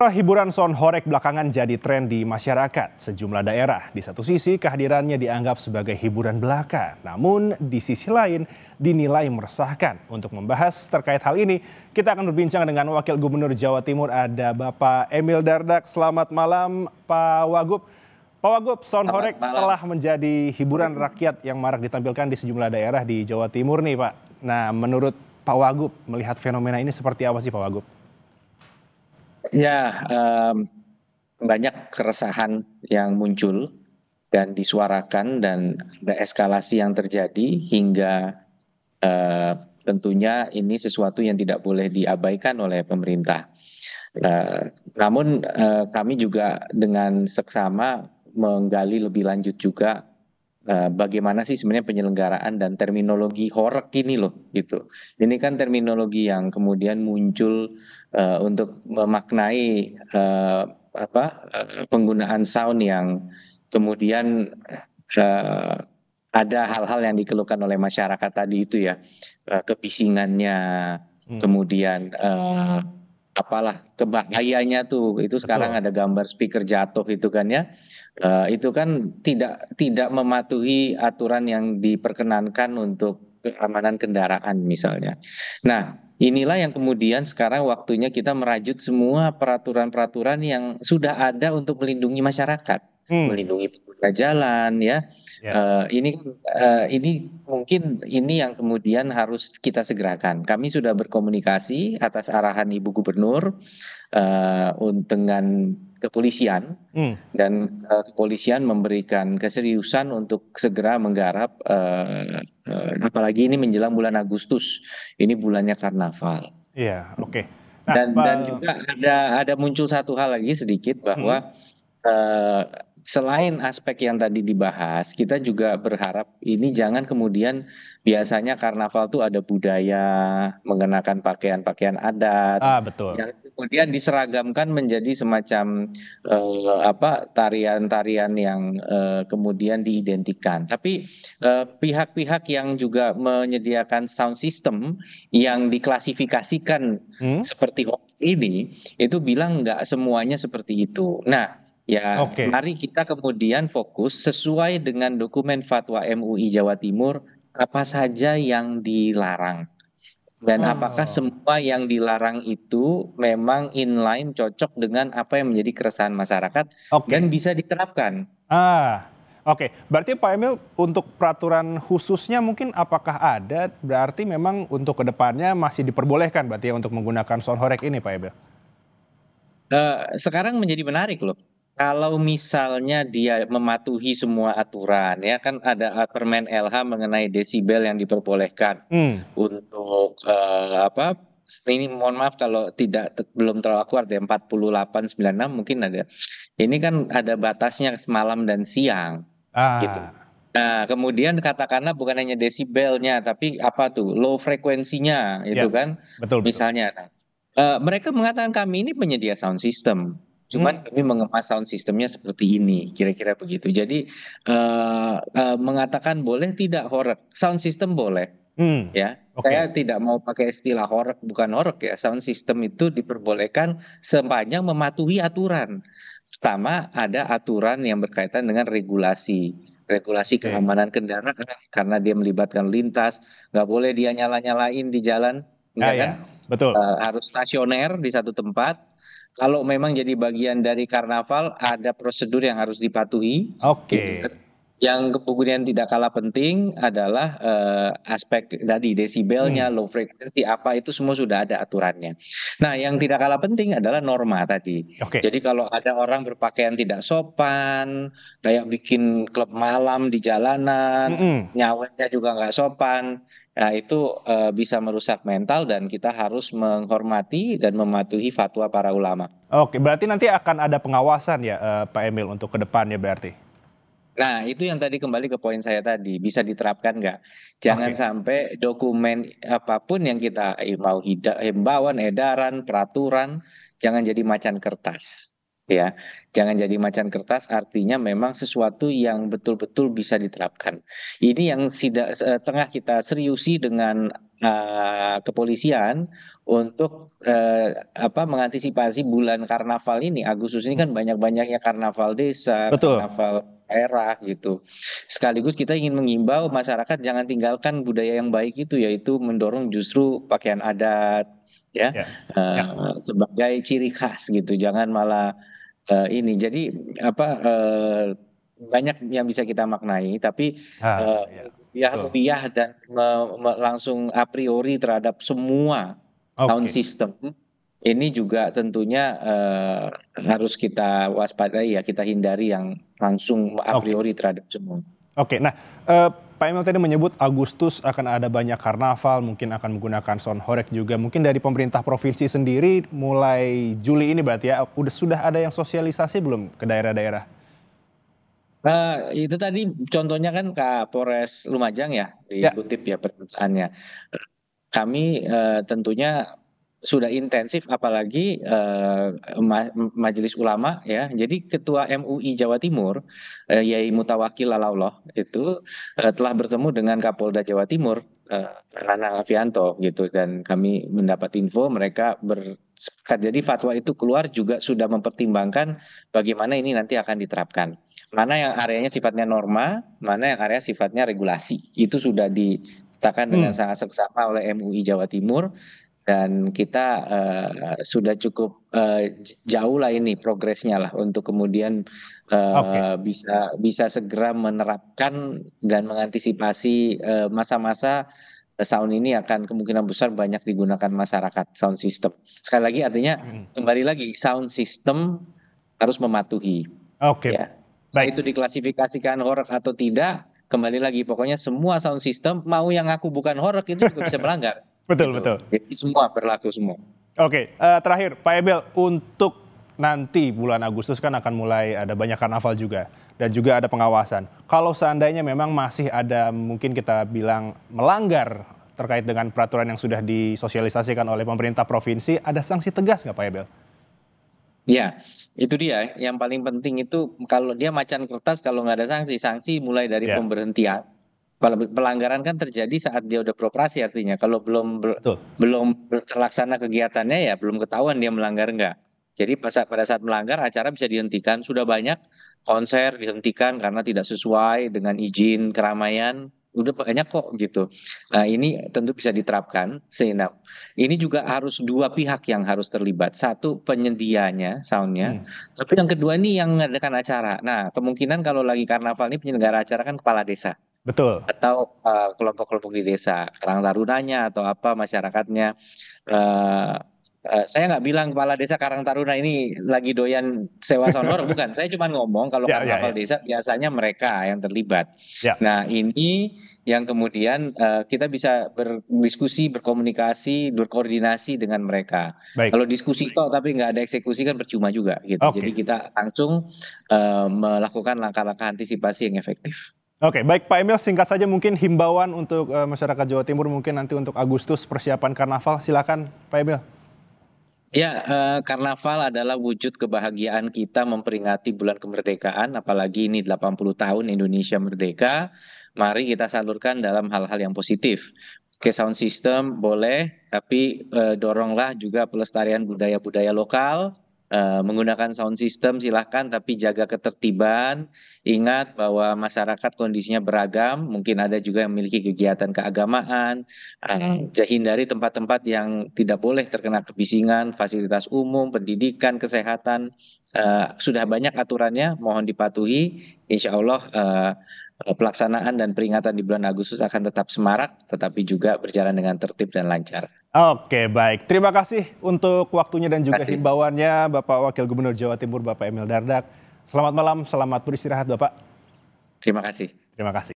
Hiburan sound horeg belakangan jadi tren di masyarakat sejumlah daerah. Di satu sisi kehadirannya dianggap sebagai hiburan belaka, namun di sisi lain dinilai meresahkan. Untuk membahas terkait hal ini, kita akan berbincang dengan Wakil Gubernur Jawa Timur, ada Bapak Emil Dardak. Selamat malam Pak Wagub. Pak Wagub, sound horeg telah menjadi hiburan rakyat yang marak ditampilkan di sejumlah daerah di Jawa Timur nih Pak. Nah, menurut Pak Wagub, melihat fenomena ini seperti apa sih Pak Wagub? Ya, banyak keresahan yang muncul dan disuarakan dan ada eskalasi yang terjadi hingga tentunya ini sesuatu yang tidak boleh diabaikan oleh pemerintah. Namun kami juga dengan seksama menggali lebih lanjut juga bagaimana sih sebenarnya penyelenggaraan dan terminologi horeg ini loh gitu. Ini kan terminologi yang kemudian muncul untuk memaknai penggunaan sound yang kemudian uh, ada hal-hal yang dikeluhkan oleh masyarakat tadi itu ya, kebisingannya, kemudian apalah kebahayanya tuh itu sekarang Betul. ada gambar speaker jatuh itu kan ya. Itu kan tidak mematuhi aturan yang diperkenankan untuk keamanan kendaraan misalnya. Nah, inilah yang kemudian sekarang waktunya kita merajut semua peraturan-peraturan yang sudah ada untuk melindungi masyarakat, melindungi pengguna jalan ya. Ya. Ini mungkin ini yang kemudian harus kita segerakan. Kami sudah berkomunikasi atas arahan Ibu Gubernur dengan kepolisian dan kepolisian memberikan keseriusan untuk segera menggarap apalagi ini menjelang bulan Agustus, ini bulannya karnaval. Iya, oke. Nah, Dan juga ada muncul satu hal lagi sedikit bahwa eh, selain aspek yang tadi dibahas, kita juga berharap ini jangan kemudian biasanya karnaval tuh ada budaya mengenakan pakaian-pakaian adat, betul. jangan kemudian diseragamkan menjadi semacam tarian-tarian yang kemudian diidentikan. Tapi pihak-pihak yang juga menyediakan sound system yang diklasifikasikan seperti hoax ini itu bilang nggak semuanya seperti itu. Nah, ya Oke. mari kita kemudian fokus sesuai dengan dokumen fatwa MUI Jawa Timur apa saja yang dilarang. Dan apakah Oh, semua yang dilarang itu memang inline cocok dengan apa yang menjadi keresahan masyarakat dan oke. bisa diterapkan. Oke. Berarti Pak Emil, untuk peraturan khususnya mungkin apakah ada, berarti memang untuk kedepannya masih diperbolehkan berarti ya untuk menggunakan sound horeg ini Pak Emil? Sekarang menjadi menarik loh. Kalau misalnya dia mematuhi semua aturan, ya kan ada Permen LH mengenai desibel yang diperbolehkan untuk ini mohon maaf kalau belum terlalu akurat ya 4896 mungkin ada. Ini kan ada batasnya malam dan siang gitu. Ah, Nah, kemudian katakanlah bukan hanya desibelnya, tapi apa tuh low frekuensinya itu ya, kan, betul betul. misalnya. Nah, mereka mengatakan kami ini penyedia sound system, cuman kami mengemas sound systemnya seperti ini, kira-kira begitu. Jadi mengatakan boleh tidak horeg, sound system boleh, ya. Oke. Saya tidak mau pakai istilah horeg, bukan horeg ya. Sound system itu diperbolehkan sepanjang mematuhi aturan. Pertama, ada aturan yang berkaitan dengan regulasi Oke. keamanan kendaraan karena dia melibatkan lintas, nggak boleh dia nyala-nyalain di jalan, ya Ya, kan? betul. Harus stasioner di satu tempat. Kalau memang jadi bagian dari karnaval, ada prosedur yang harus dipatuhi, gitu Oke. kan. Yang kemudian tidak kalah penting adalah aspek tadi desibelnya, low frequency apa itu semua sudah ada aturannya. Nah, yang tidak kalah penting adalah norma tadi. Oke. Jadi kalau ada orang berpakaian tidak sopan, kayak bikin klub malam di jalanan, nyawanya juga nggak sopan, nah itu bisa merusak mental dan kita harus menghormati dan mematuhi fatwa para ulama. Oke, berarti nanti akan ada pengawasan ya, Pak Emil, untuk ke depannya berarti? Nah, itu yang tadi kembali ke poin saya tadi, bisa diterapkan nggak? Jangan Oke. sampai dokumen apapun yang kita mau himbauan, edaran, peraturan, jangan jadi macan kertas. ya. Jangan jadi macan kertas artinya memang sesuatu yang betul-betul bisa diterapkan. Ini yang tengah kita seriusi dengan kepolisian untuk mengantisipasi bulan karnaval ini. Agustus ini kan banyak-banyaknya karnaval desa, Betul. karnaval daerah gitu. Sekaligus kita ingin mengimbau masyarakat jangan tinggalkan budaya yang baik itu, yaitu mendorong justru pakaian adat ya, Ya. Ya. sebagai ciri khas gitu. Jangan malah ini. Jadi banyak yang bisa kita maknai, tapi Ah, ya. Betul. rupiah dan langsung a priori terhadap semua sound Oke. system ini juga tentunya harus kita waspadai ya, kita hindari yang langsung a Oke. priori terhadap semua. Oke, nah Pak Emil tadi menyebut Agustus akan ada banyak karnaval, mungkin akan menggunakan sound horeg juga. Mungkin dari pemerintah provinsi sendiri mulai Juli ini berarti ya, sudah ada yang sosialisasi belum ke daerah-daerah? Itu tadi contohnya kan Kapolres Lumajang ya, Ya. dikutip ya pernyataannya. Kami tentunya sudah intensif, apalagi Majelis Ulama ya. Jadi Ketua MUI Jawa Timur, Yai Mutawakil Lalaullah itu telah bertemu dengan Kapolda Jawa Timur, Nana Afianto gitu, dan kami mendapat info mereka bersepakat. Jadi fatwa itu keluar juga sudah mempertimbangkan bagaimana ini nanti akan diterapkan. Mana yang areanya sifatnya norma, mana yang area sifatnya regulasi. Itu sudah ditetapkan dengan sangat seksama oleh MUI Jawa Timur. Dan kita sudah cukup jauh lah ini progresnya lah untuk kemudian Oke. bisa segera menerapkan dan mengantisipasi masa-masa sound ini akan kemungkinan besar banyak digunakan masyarakat, sound system. Sekali lagi artinya kembali lagi sound system harus mematuhi Oke, ya. baik. Itu diklasifikasikan horeg atau tidak, kembali lagi pokoknya semua sound system mau yang aku bukan horeg itu juga bisa melanggar. Betul, Gitu. betul. Jadi semua berlaku semua. Oke, terakhir Pak Emil, untuk nanti bulan Agustus kan akan mulai ada banyak karnaval juga dan juga ada pengawasan. Kalau seandainya memang masih ada mungkin kita bilang melanggar terkait dengan peraturan yang sudah disosialisasikan oleh pemerintah provinsi, ada sanksi tegas nggak Pak Emil? Ya, itu dia. Yang paling penting itu kalau dia macan kertas, kalau nggak ada sanksi, sanksi mulai dari Ya, pemberhentian. Pelanggaran kan terjadi saat dia udah beroperasi, artinya kalau betul. belum terlaksana kegiatannya ya belum ketahuan dia melanggar enggak. Jadi pada saat melanggar acara bisa dihentikan. Sudah banyak konser dihentikan karena tidak sesuai dengan izin keramaian. Udah banyak kok gitu. Nah ini tentu bisa diterapkan. Sehingga ini juga harus dua pihak yang harus terlibat. Satu penyedianya, soundnya. Tapi yang kedua ini yang mengadakan acara. Nah kemungkinan kalau lagi karnaval ini penyelenggara acara kan kepala desa Betul. atau kelompok-kelompok di desa, Karang Tarunanya atau apa masyarakatnya. Eh, saya nggak bilang kepala desa Karang Taruna ini lagi doyan sewa sonor, bukan. Saya cuma ngomong kalau Ya, ya, karnaval ya. desa biasanya mereka yang terlibat. Ya. Nah ini yang kemudian kita bisa berdiskusi, berkomunikasi, berkoordinasi dengan mereka. Baik. Kalau diskusi toh tapi nggak ada eksekusi kan percuma juga gitu. Jadi Oke. kita langsung melakukan langkah-langkah antisipasi yang efektif. Oke, baik Pak Emil, singkat saja mungkin himbauan untuk masyarakat Jawa Timur mungkin nanti untuk Agustus persiapan karnaval, silakan Pak Emil. Ya, karnaval adalah wujud kebahagiaan kita memperingati bulan kemerdekaan, apalagi ini 80 tahun Indonesia merdeka. Mari kita salurkan dalam hal-hal yang positif. Oke, sound system boleh, tapi doronglah juga pelestarian budaya-budaya lokal. Menggunakan sound system silahkan, tapi jaga ketertiban. Ingat bahwa masyarakat kondisinya beragam, mungkin ada juga yang memiliki kegiatan keagamaan. Hindari tempat-tempat yang tidak boleh terkena kebisingan, fasilitas umum, pendidikan, kesehatan. Sudah banyak aturannya, mohon dipatuhi. Insya Allah pelaksanaan dan peringatan di bulan Agustus akan tetap semarak, tetapi juga berjalan dengan tertib dan lancar. Oke, baik. Terima kasih untuk waktunya dan juga Terima kasih. himbauannya Bapak Wakil Gubernur Jawa Timur Bapak Emil Dardak. Selamat malam, selamat beristirahat Bapak. Terima kasih. Terima kasih.